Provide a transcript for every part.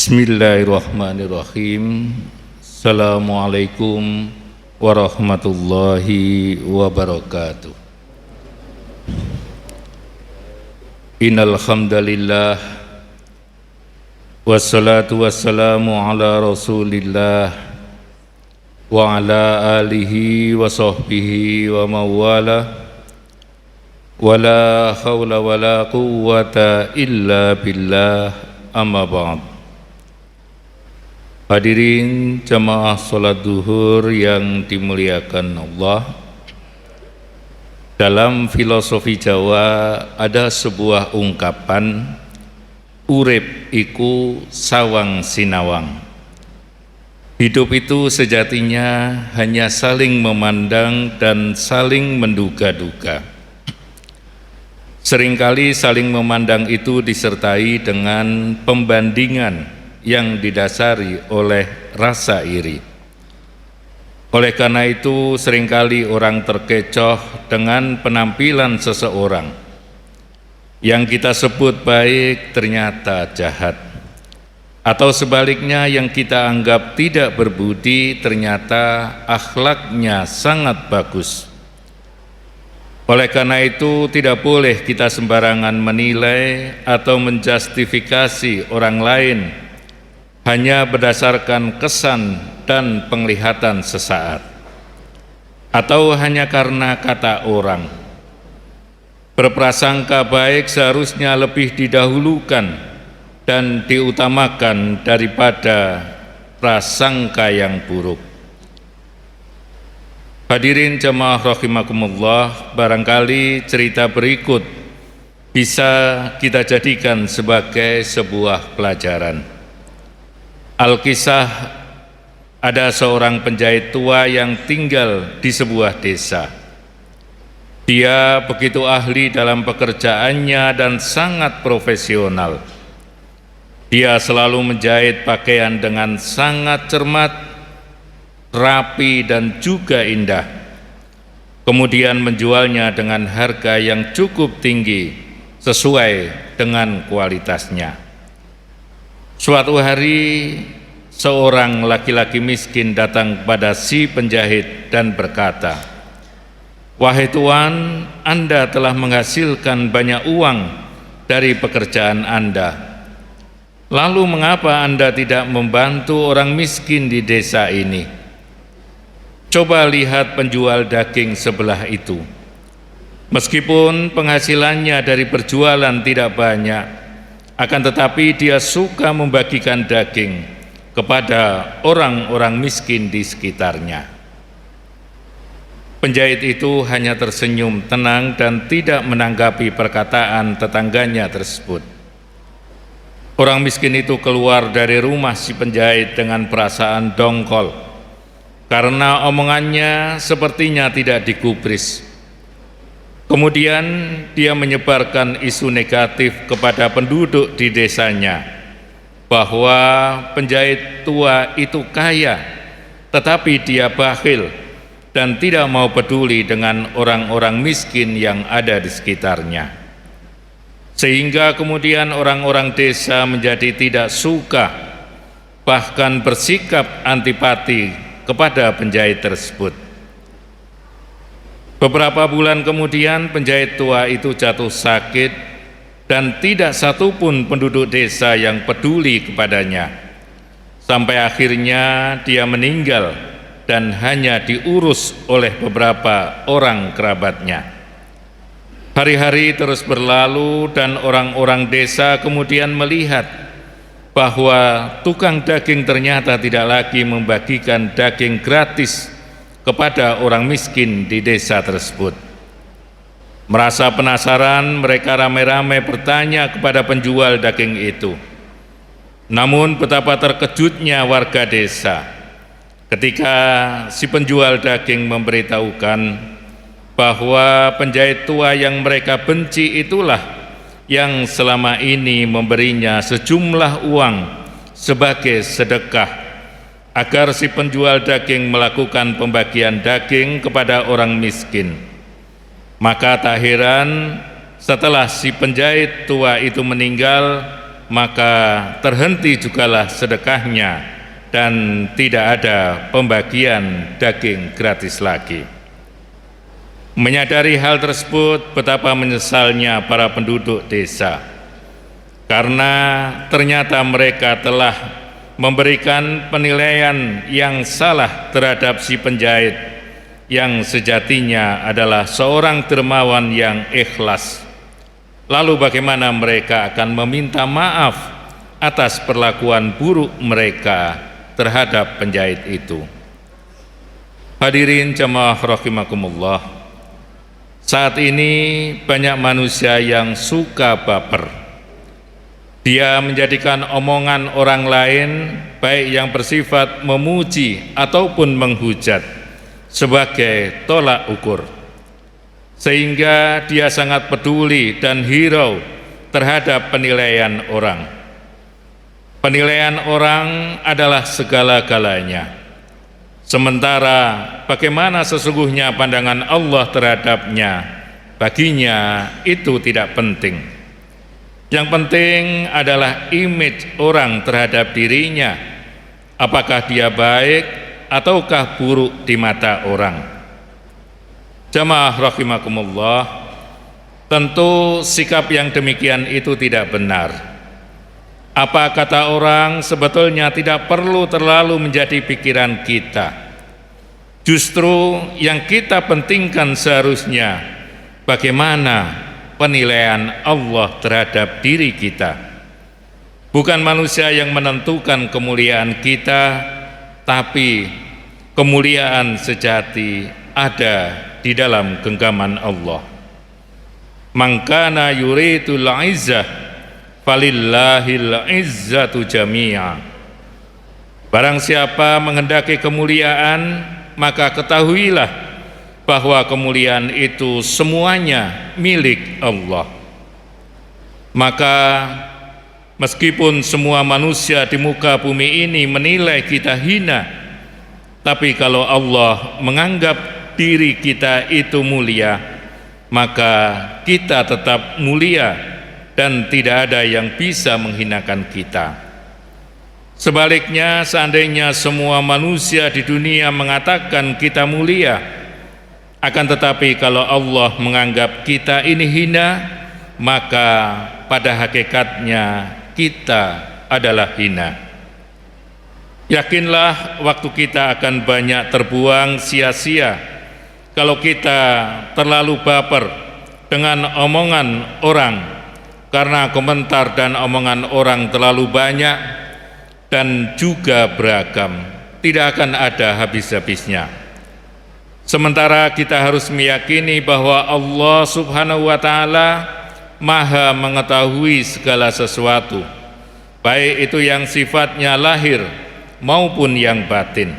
Bismillahirrahmanirrahim. Assalamualaikum warahmatullahi wabarakatuh. Innal hamdalillah wassalatu wassalamu ala Rasulillah wa ala alihi wa sahbihi wa mawala wala hawla wala quwwata illa billah, amma ba'd. Hadirin jamaah sholat duhur yang dimuliakan Allah, dalam filosofi Jawa ada sebuah ungkapan, urip iku sawang sinawang. Hidup itu sejatinya hanya saling memandang dan saling menduga-duga. Seringkali saling memandang itu disertai dengan pembandingan yang didasari oleh rasa iri. Oleh karena itu seringkali orang terkecoh dengan penampilan seseorang. Yang kita sebut baik ternyata jahat, atau sebaliknya yang kita anggap tidak berbudi ternyata akhlaknya sangat bagus. Oleh karena itu tidak boleh kita sembarangan menilai atau menjustifikasi orang lain hanya berdasarkan kesan dan penglihatan sesaat, atau hanya karena kata orang. Berprasangka baik seharusnya lebih didahulukan dan diutamakan daripada prasangka yang buruk. Hadirin jamaah rahimakumullah, barangkali cerita berikut bisa kita jadikan sebagai sebuah pelajaran. Alkisah, ada seorang penjahit tua yang tinggal di sebuah desa. Dia begitu ahli dalam pekerjaannya dan sangat profesional. Dia selalu menjahit pakaian dengan sangat cermat, rapi dan juga indah. Kemudian menjualnya dengan harga yang cukup tinggi sesuai dengan kualitasnya. Suatu hari seorang laki-laki miskin datang kepada si penjahit dan berkata, "Wahai Tuan, Anda telah menghasilkan banyak uang dari pekerjaan Anda. Lalu mengapa Anda tidak membantu orang miskin di desa ini? Coba lihat penjual daging sebelah itu. Meskipun penghasilannya dari berjualan tidak banyak, akan tetapi dia suka membagikan daging kepada orang-orang miskin di sekitarnya." Penjahit itu hanya tersenyum tenang dan tidak menanggapi perkataan tetangganya tersebut. Orang miskin itu keluar dari rumah si penjahit dengan perasaan dongkol, karena omongannya sepertinya tidak digubris. Kemudian dia menyebarkan isu negatif kepada penduduk di desanya bahwa penjahit tua itu kaya, tetapi dia bakhil dan tidak mau peduli dengan orang-orang miskin yang ada di sekitarnya. Sehingga kemudian orang-orang desa menjadi tidak suka, bahkan bersikap antipati kepada penjahit tersebut. Beberapa bulan kemudian penjahit tua itu jatuh sakit dan tidak satupun penduduk desa yang peduli kepadanya. Sampai akhirnya dia meninggal dan hanya diurus oleh beberapa orang kerabatnya. Hari-hari terus berlalu dan orang-orang desa kemudian melihat bahwa tukang daging ternyata tidak lagi membagikan daging gratis kepada orang miskin di desa tersebut. Merasa penasaran, mereka ramai-ramai bertanya kepada penjual daging itu. Namun betapa terkejutnya warga desa ketika si penjual daging memberitahukan bahwa penjahit tua yang mereka benci itulah yang selama ini memberinya sejumlah uang sebagai sedekah agar si penjual daging melakukan pembagian daging kepada orang miskin. Maka tak heran setelah si penjahit tua itu meninggal, maka terhenti jugalah sedekahnya dan tidak ada pembagian daging gratis lagi. Menyadari hal tersebut, betapa menyesalnya para penduduk desa, karena ternyata mereka telah memberikan penilaian yang salah terhadap si penjahit yang sejatinya adalah seorang dermawan yang ikhlas. Lalu bagaimana mereka akan meminta maaf atas perlakuan buruk mereka terhadap penjahit itu? Hadirin jamaah rahimakumullah, saat ini banyak manusia yang suka baper. Dia menjadikan omongan orang lain, baik yang bersifat memuji ataupun menghujat, sebagai tolak ukur, sehingga dia sangat peduli dan hirau terhadap penilaian orang. Penilaian orang adalah segala-galanya, sementara bagaimana sesungguhnya pandangan Allah terhadapnya, baginya itu tidak penting. Yang penting adalah image orang terhadap dirinya, apakah dia baik ataukah buruk di mata orang. Jamaah rahimakumullah, tentu sikap yang demikian itu tidak benar. Apa kata orang sebetulnya tidak perlu terlalu menjadi pikiran kita. Justru yang kita pentingkan seharusnya bagaimana penilaian Allah terhadap diri kita. Bukan manusia yang menentukan kemuliaan kita, tapi kemuliaan sejati ada di dalam genggaman Allah. Man kana yuridul izzah falillahil izzatu jami'a. Barang siapa menghendaki kemuliaan, maka ketahuilah bahwa kemuliaan itu semuanya milik Allah. Maka meskipun semua manusia di muka bumi ini menilai kita hina, tapi kalau Allah menganggap diri kita itu mulia, maka kita tetap mulia dan tidak ada yang bisa menghinakan kita. Sebaliknya, seandainya semua manusia di dunia mengatakan kita mulia, akan tetapi kalau Allah menganggap kita ini hina, maka pada hakikatnya kita adalah hina. Yakinlah waktu kita akan banyak terbuang sia-sia kalau kita terlalu baper dengan omongan orang, karena komentar dan omongan orang terlalu banyak dan juga beragam, tidak akan ada habis-habisnya. Sementara kita harus meyakini bahwa Allah Subhanahu wa Ta'ala Maha mengetahui segala sesuatu, baik itu yang sifatnya lahir maupun yang batin.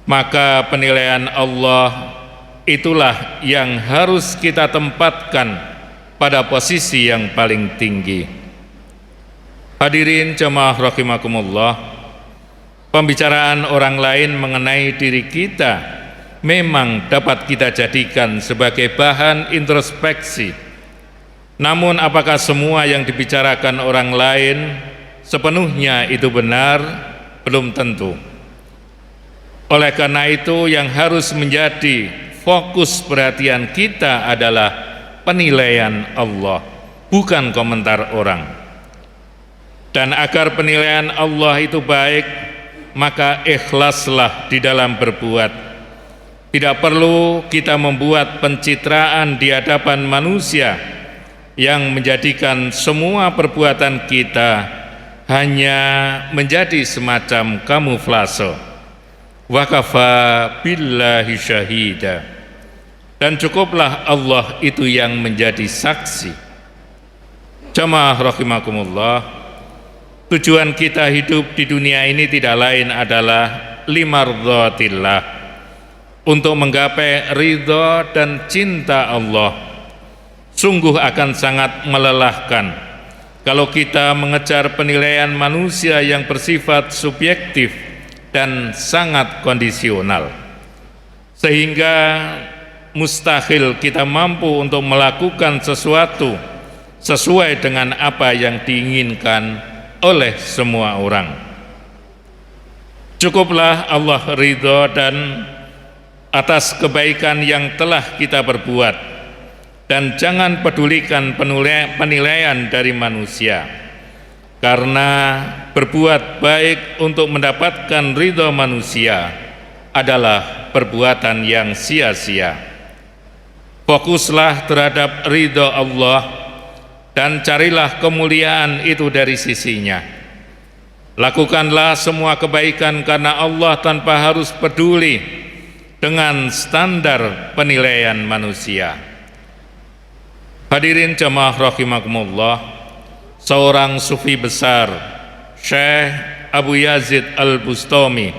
Maka penilaian Allah itulah yang harus kita tempatkan pada posisi yang paling tinggi. Hadirin jamaah rahimakumullah, pembicaraan orang lain mengenai diri kita memang dapat kita jadikan sebagai bahan introspeksi. Namun apakah semua yang dibicarakan orang lain sepenuhnya itu benar? Belum tentu. Oleh karena itu, yang harus menjadi fokus perhatian kita adalah penilaian Allah, bukan komentar orang. Dan agar penilaian Allah itu baik, maka ikhlaslah di dalam berbuat. Tidak perlu kita membuat pencitraan di hadapan manusia yang menjadikan semua perbuatan kita hanya menjadi semacam kamuflase. Wa kafa billahi syahida. Dan cukuplah Allah itu yang menjadi saksi. Jamaah rahimakumullah, tujuan kita hidup di dunia ini tidak lain adalah limardhatillah, untuk menggapai ridha dan cinta Allah. Sungguh akan sangat melelahkan kalau kita mengejar penilaian manusia yang bersifat subjektif dan sangat kondisional, sehingga mustahil kita mampu untuk melakukan sesuatu sesuai dengan apa yang diinginkan oleh semua orang. Cukuplah Allah ridho dan atas kebaikan yang telah kita perbuat, dan jangan pedulikan penilaian dari manusia, karena berbuat baik untuk mendapatkan ridho manusia adalah perbuatan yang sia-sia. Fokuslah terhadap ridho Allah dan carilah kemuliaan itu dari sisinya. Lakukanlah semua kebaikan karena Allah tanpa harus peduli dengan standar penilaian manusia. Hadirin jamaah rahimakumullah, seorang sufi besar, Syekh Abu Yazid Al-Bustami,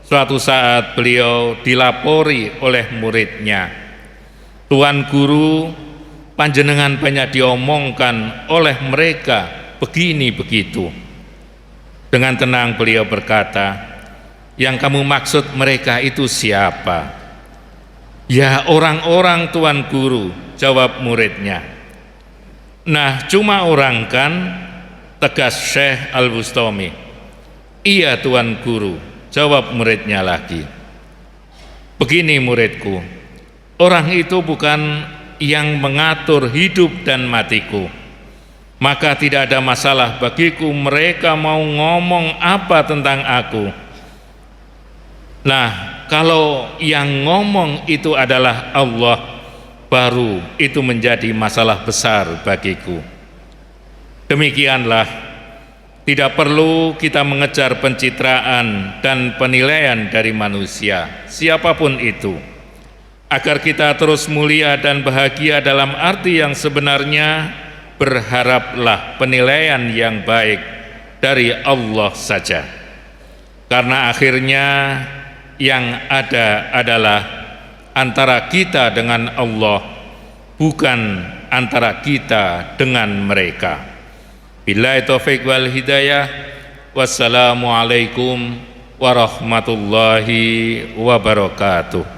suatu saat beliau dilapori oleh muridnya, "Tuan Guru, panjenengan banyak diomongkan oleh mereka begini begitu." Dengan tenang beliau berkata, "Yang kamu maksud mereka itu siapa?" "Ya, orang-orang Tuan Guru," jawab muridnya. "Nah, cuma orang kan?" tegas Syekh Al-Bustami. "Iya Tuan Guru," jawab muridnya lagi. "Begini muridku, orang itu bukan yang mengatur hidup dan matiku, maka tidak ada masalah bagiku mereka mau ngomong apa tentang aku. Nah, kalau yang ngomong itu adalah Allah, baru itu menjadi masalah besar bagiku." Demikianlah, tidak perlu kita mengejar pencitraan dan penilaian dari manusia, siapapun itu, agar kita terus mulia dan bahagia dalam arti yang sebenarnya. Berharaplah penilaian yang baik dari Allah saja, karena akhirnya yang ada adalah antara kita dengan Allah, bukan antara kita dengan mereka. Billahi taufiq wal hidayah. Wassalamualaikum warahmatullahi wabarakatuh.